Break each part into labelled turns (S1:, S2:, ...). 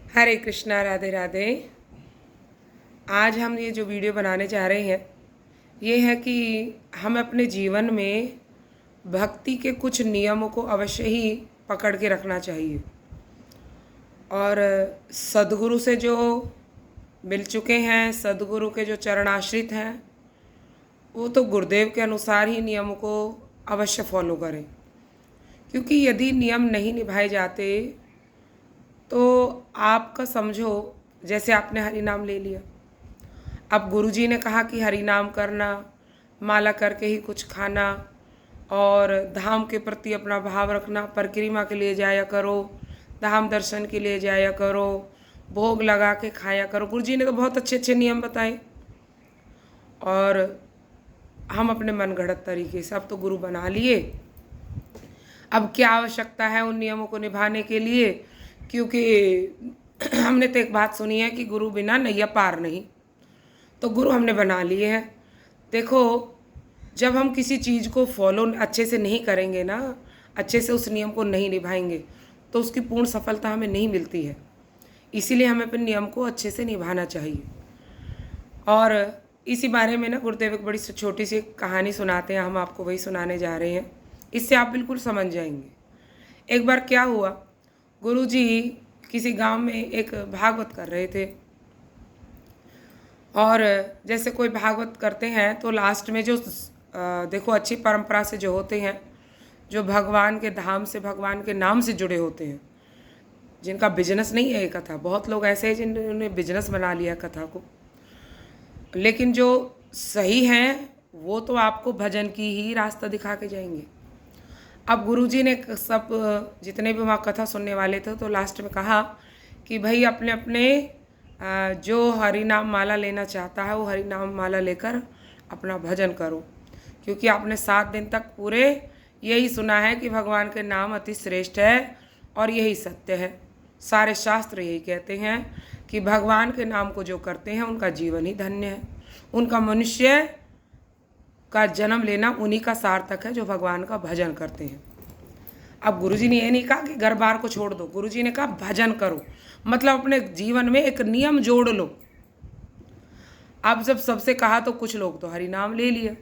S1: हरे कृष्णा, राधे राधे। आज हम ये जो वीडियो बनाने जा रहे हैं ये है कि हम अपने जीवन में भक्ति के कुछ नियमों को अवश्य ही पकड़ के रखना चाहिए। और सदगुरु से जो मिल चुके हैं, सदगुरु के जो चरणाश्रित हैं, वो तो गुरुदेव के अनुसार ही नियमों को अवश्य फॉलो करें। क्योंकि यदि नियम नहीं निभाए जाते तो आपका समझो, जैसे आपने हरि नाम ले लिया, अब गुरुजी ने कहा कि हरि नाम करना, माला करके ही कुछ खाना, और धाम के प्रति अपना भाव रखना, परिक्रमा के लिए जाया करो, धाम दर्शन के लिए जाया करो, भोग लगा के खाया करो। गुरुजी ने तो बहुत अच्छे अच्छे नियम बताए और हम अपने मन गढ़ंत तरीके से अब तो गुरु बना लिए। अब क्या आवश्यकता है उन नियमों को निभाने के लिए, क्योंकि हमने तो एक बात सुनी है कि गुरु बिना नैया पार नहीं, तो गुरु हमने बना लिए हैं। देखो, जब हम किसी चीज़ को फॉलो अच्छे से नहीं करेंगे ना, अच्छे से उस नियम को नहीं निभाएंगे, तो उसकी पूर्ण सफलता हमें नहीं मिलती है। इसीलिए हमें अपने नियम को अच्छे से निभाना चाहिए। और इसी बारे में ना गुरुदेव एक बड़ी छोटी सी कहानी सुनाते हैं, हम आपको वही सुनाने जा रहे हैं, इससे आप बिल्कुल समझ जाएंगे। एक बार क्या हुआ, गुरुजी किसी गांव में एक भागवत कर रहे थे, और जैसे कोई भागवत करते हैं तो लास्ट में जो देखो अच्छी परंपरा से जो होते हैं, जो भगवान के धाम से, भगवान के नाम से जुड़े होते हैं, जिनका बिजनेस नहीं है ये कथा, बहुत लोग ऐसे हैं जिन्होंने बिजनेस बना लिया कथा को, लेकिन जो सही हैं वो तो आपको भजन की ही रास्ता दिखा के जाएंगे। अब गुरुजी ने सब जितने भी वहाँ कथा सुनने वाले थे तो लास्ट में कहा कि भाई अपने अपने जो हरि नाम माला लेना चाहता है वो हरि नाम माला लेकर अपना भजन करो, क्योंकि आपने 7 दिन तक पूरे यही सुना है कि भगवान के नाम अति श्रेष्ठ है और यही सत्य है। सारे शास्त्र यही कहते हैं कि भगवान के नाम को जो करते हैं उनका जीवन ही धन्य है, उनका मनुष्य का जन्म लेना उन्हीं का सार्थक है जो भगवान का भजन करते हैं। अब गुरुजी ने ये नहीं कहा कि घर बार को छोड़ दो, गुरुजी ने कहा भजन करो, मतलब अपने जीवन में एक नियम जोड़ लो। अब जब सबसे कहा तो कुछ लोग तो हरि नाम ले लिए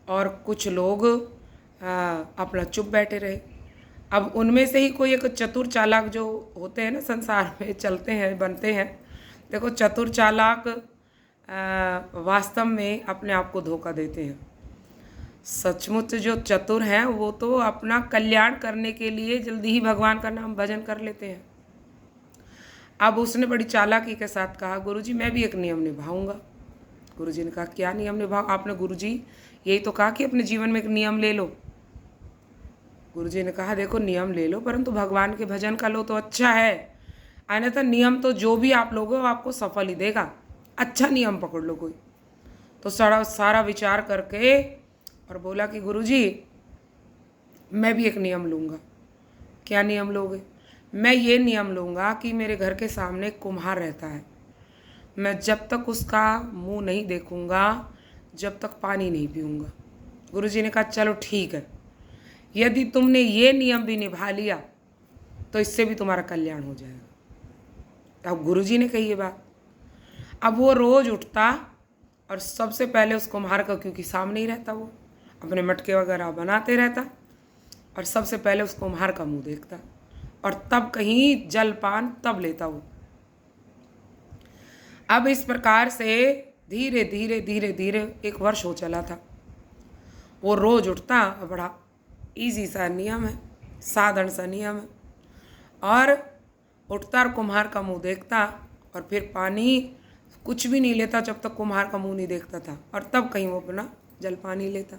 S1: और कुछ लोग अपना चुप बैठे रहे। अब उनमें से ही कोई एक चतुर चालाक जो होते हैं ना, संसार में चलते हैं, बनते हैं। देखो, चतुर चालाक वास्तव में अपने आप को धोखा देते हैं। सचमुच जो चतुर हैं वो तो अपना कल्याण करने के लिए जल्दी ही भगवान का नाम भजन कर लेते हैं। अब उसने बड़ी चालाकी के साथ कहा, गुरुजी मैं भी एक नियम निभाऊंगा। गुरुजी ने कहा क्या नियम निभाओ? आपने गुरुजी यही तो कहा कि अपने जीवन में एक नियम ले लो। गुरुजी ने कहा देखो नियम ले लो, परंतु भगवान के भजन का लो तो अच्छा है, अन्यथा नियम तो जो भी आप लोगों आपको सफल ही देगा। अच्छा नियम पकड़ लो कोई। तो सारा विचार करके और बोला कि गुरुजी मैं भी एक नियम लूँगा। क्या नियम लोगे? मैं ये नियम लूँगा कि मेरे घर के सामने एक कुम्हार रहता है, मैं जब तक उसका मुंह नहीं देखूँगा, जब तक पानी नहीं पीऊँगा। गुरुजी ने कहा चलो ठीक है, यदि तुमने ये नियम भी निभा लिया तो इससे भी तुम्हारा कल्याण हो जाएगा। अब गुरुजी ने कही ये बात। अब वो रोज़ उठता और सबसे पहले उस कुम्हार का, क्योंकि सामने ही रहता, वो अपने मटके वगैरह बनाते रहता, और सबसे पहले उस कुम्हार का मुंह देखता और तब कहीं जलपान तब लेता वो। अब इस प्रकार से धीरे धीरे धीरे धीरे 1 वर्ष हो चला था। वो रोज़ उठता, बड़ा इजी सा नियम है, साधारण सा नियम है, और उठता और कुम्हार का मुंह देखता, और फिर पानी कुछ भी नहीं लेता जब तक कुम्हार का मुंह नहीं देखता था, और तब कहीं वो अपना जल पानी लेता।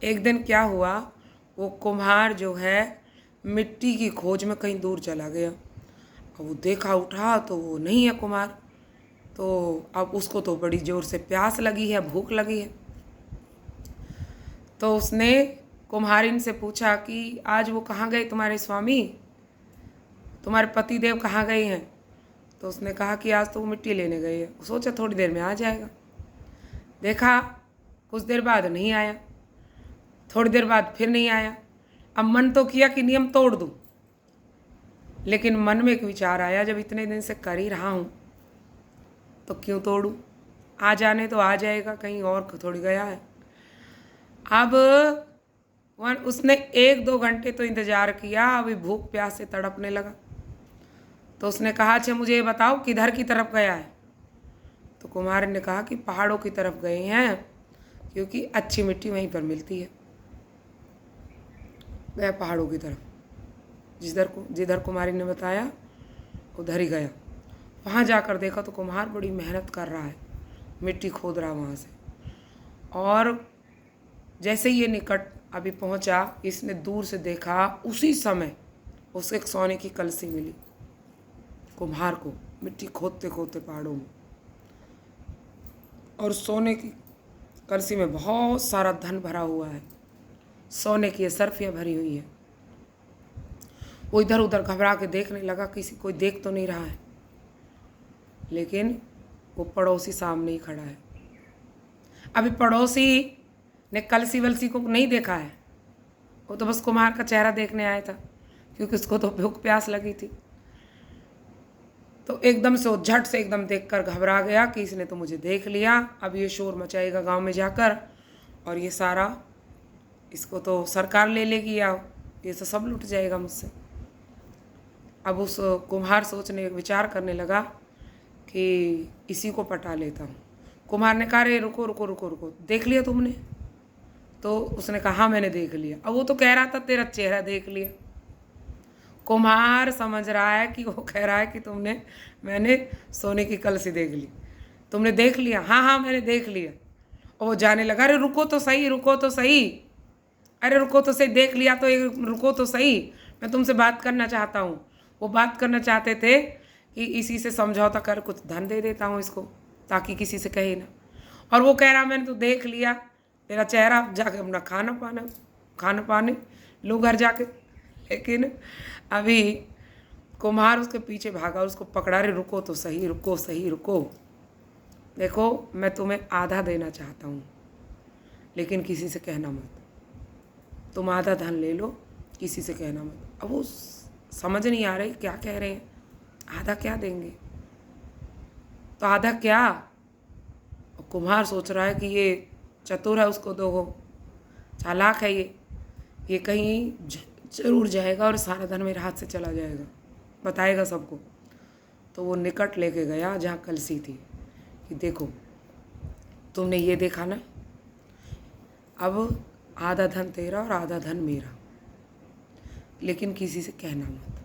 S1: एक दिन क्या हुआ, वो कुम्हार जो है मिट्टी की खोज में कहीं दूर चला गया। अब वो देखा, उठा तो वो नहीं है कुम्हार। तो अब उसको तो बड़ी ज़ोर से प्यास लगी है, भूख लगी है। तो उसने कुम्हारिन से पूछा कि आज वो कहाँ गए तुम्हारे स्वामी, तुम्हारे पति देव कहाँ गए हैं? तो उसने कहा कि आज तो वो मिट्टी लेने गए हैं। सोचा थोड़ी देर में आ जाएगा। देखा कुछ देर बाद नहीं आया, थोड़ी देर बाद फिर नहीं आया। अब मन तो किया कि नियम तोड़ दूँ, लेकिन मन में एक विचार आया, जब इतने दिन से कर ही रहा हूँ तो क्यों तोड़ूं, आ जाने तो आ जाएगा, कहीं और थोड़ी गया है। अब उसने 1-2 घंटे तो इंतज़ार किया, अभी भूख प्यास से तड़पने लगा। तो उसने कहा, अच्छा मुझे ये बताओ किधर की तरफ गया है। तो कुम्हार ने कहा कि पहाड़ों की तरफ गए हैं, क्योंकि अच्छी मिट्टी वहीं पर मिलती है। गया पहाड़ों की तरफ, जिधर कुम्हारी ने बताया उधर ही गया। वहाँ जाकर देखा तो कुम्हार बड़ी मेहनत कर रहा है, मिट्टी खोद रहा वहाँ से। और जैसे ही ये निकट अभी पहुँचा, इसने दूर से देखा, उसी समय उसे एक सोने की कलसी मिली कुम्हार को, मिट्टी खोदते खोदते पहाड़ों में। और सोने की कलसी में बहुत सारा धन भरा हुआ है, सोने की सरफियाँ भरी हुई है। वो इधर उधर घबरा के देखने लगा, किसी कोई देख तो नहीं रहा है, लेकिन वो पड़ोसी सामने ही खड़ा है। अभी पड़ोसी ने कलसी वलसी को नहीं देखा है, वो तो बस कुम्हार का चेहरा देखने आया था, क्योंकि उसको तो भूख प्यास लगी थी। तो एकदम से वो झट से एकदम देखकर घबरा गया कि इसने तो मुझे देख लिया, अब ये शोर मचाएगा गांव में जाकर, और ये सारा इसको तो सरकार ले लेगी, या ये तो सब लुट जाएगा मुझसे। अब उस कुम्हार सोचने विचार करने लगा कि इसी को पटा लेता हूँ। कुम्हार ने कहा, अरे रुको रुको रुको रुको, देख लिया तुमने? तो उसने कहा, हाँ मैंने देख लिया। अब वो तो कह रहा था तेरा चेहरा देख लिया। कुम्हार समझ रहा है कि वो कह रहा है कि मैंने सोने की कलसी देख ली, तुमने देख लिया? हाँ हाँ मैंने देख लिया। और वो जाने लगा, अरे रुको तो सही, रुको तो सही, अरे रुको तो सही, देख लिया तो रुको तो सही, मैं तुमसे बात करना चाहता हूँ। वो बात करना चाहते थे कि इसी से समझौता कर कुछ धन दे देता हूँ इसको, ताकि किसी से कहे ना। और वो कह रहा, मैंने तो देख लिया तेरा चेहरा, जाके अपना खाना पाने लो घर जाके। लेकिन अभी कुम्हार उसके पीछे भागा, उसको पकड़ा, रे रुको तो सही, रुको सही, रुको, देखो मैं तुम्हें आधा देना चाहता हूँ, लेकिन किसी से कहना मत, तुम आधा धन ले लो, किसी से कहना मत। अब वो समझ नहीं आ रही क्या कह रहे हैं, आधा क्या देंगे, तो आधा क्या। कुम्हार सोच रहा है कि ये चतुर है, उसको दो, चालाक है ये कहीं जरूर जाएगा और सारा धन मेरे हाथ से चला जाएगा, बताएगा सबको। तो वो निकट लेके गया जहाँ कलसी थी, कि देखो तुमने ये देखा ना, अब आधा धन तेरा और आधा धन मेरा, लेकिन किसी से कहना मत।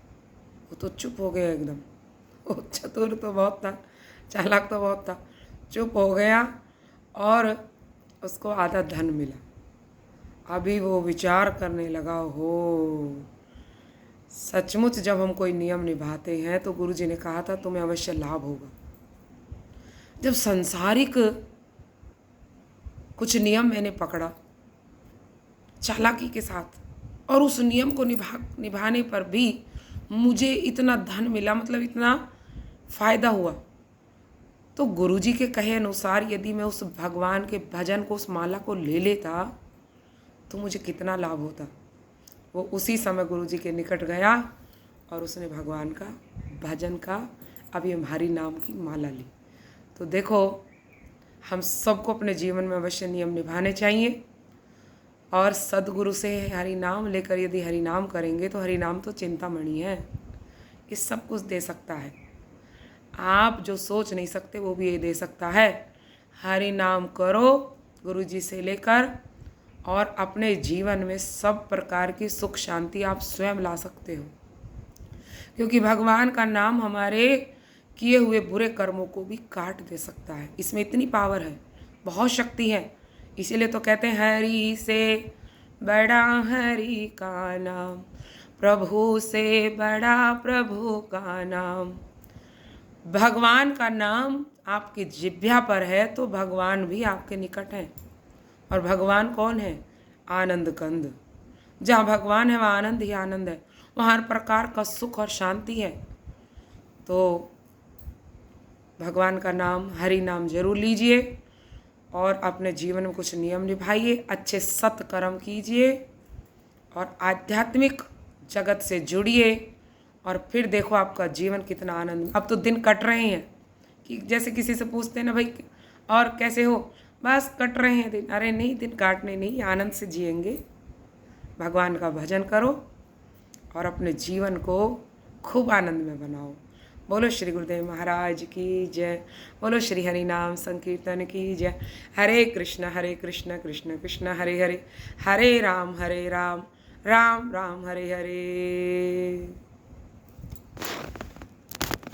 S1: वो तो चुप हो गया एकदम, वो चतुर तो बहुत था, चालाक तो बहुत था, चुप हो गया और उसको आधा धन मिला। अभी वो विचार करने लगा, हो सचमुच जब हम कोई नियम निभाते हैं तो गुरुजी ने कहा था तुम्हें अवश्य लाभ होगा। जब सांसारिक कुछ नियम मैंने पकड़ा चालाकी के साथ, और उस नियम को निभाने पर भी मुझे इतना धन मिला, मतलब इतना फ़ायदा हुआ, तो गुरुजी के कहे अनुसार यदि मैं उस भगवान के भजन को, उस माला को ले लेता तो मुझे कितना लाभ होता। वो उसी समय गुरुजी के निकट गया और उसने भगवान का भजन का, अभी हमारी नाम की माला ली। तो देखो हम सबको अपने जीवन में अवश्य नियम निभाने चाहिए, और सदगुरु से हरि नाम लेकर यदि हरि नाम करेंगे तो हरि नाम तो चिंतामणि है, ये सब कुछ दे सकता है। आप जो सोच नहीं सकते वो भी ये दे सकता है। हरि नाम करो गुरुजी से लेकर, और अपने जीवन में सब प्रकार की सुख शांति आप स्वयं ला सकते हो, क्योंकि भगवान का नाम हमारे किए हुए बुरे कर्मों को भी काट दे सकता है। इसमें इतनी पावर है, बहुत शक्ति है। इसीलिए तो कहते हैं हरि से बड़ा हरि का नाम, प्रभु से बड़ा प्रभु का नाम। भगवान का नाम आपकी जिह्वा पर है तो भगवान भी आपके निकट है। और भगवान कौन है? आनंद कंद। जहाँ भगवान है वहाँ आनंद ही आनंद है, वहाँ हर प्रकार का सुख और शांति है। तो भगवान का नाम, हरि नाम जरूर लीजिए और अपने जीवन में कुछ नियम निभाइए, अच्छे सत्कर्म कीजिए और आध्यात्मिक जगत से जुड़िए और फिर देखो आपका जीवन कितना आनंद। अब तो दिन कट रहे हैं कि जैसे किसी से पूछते हैं ना भाई और कैसे हो, बस कट रहे हैं दिन। अरे नहीं, दिन काटने नहीं, आनंद से जिएंगे। भगवान का भजन करो और अपने जीवन को खूब आनंद में बनाओ। बोलो श्री गुरुदेव महाराज की जय। बोलो श्री हरि नाम संकीर्तन की जय। हरे कृष्ण कृष्ण कृष्ण हरे हरे, हरे राम राम राम हरे हरे।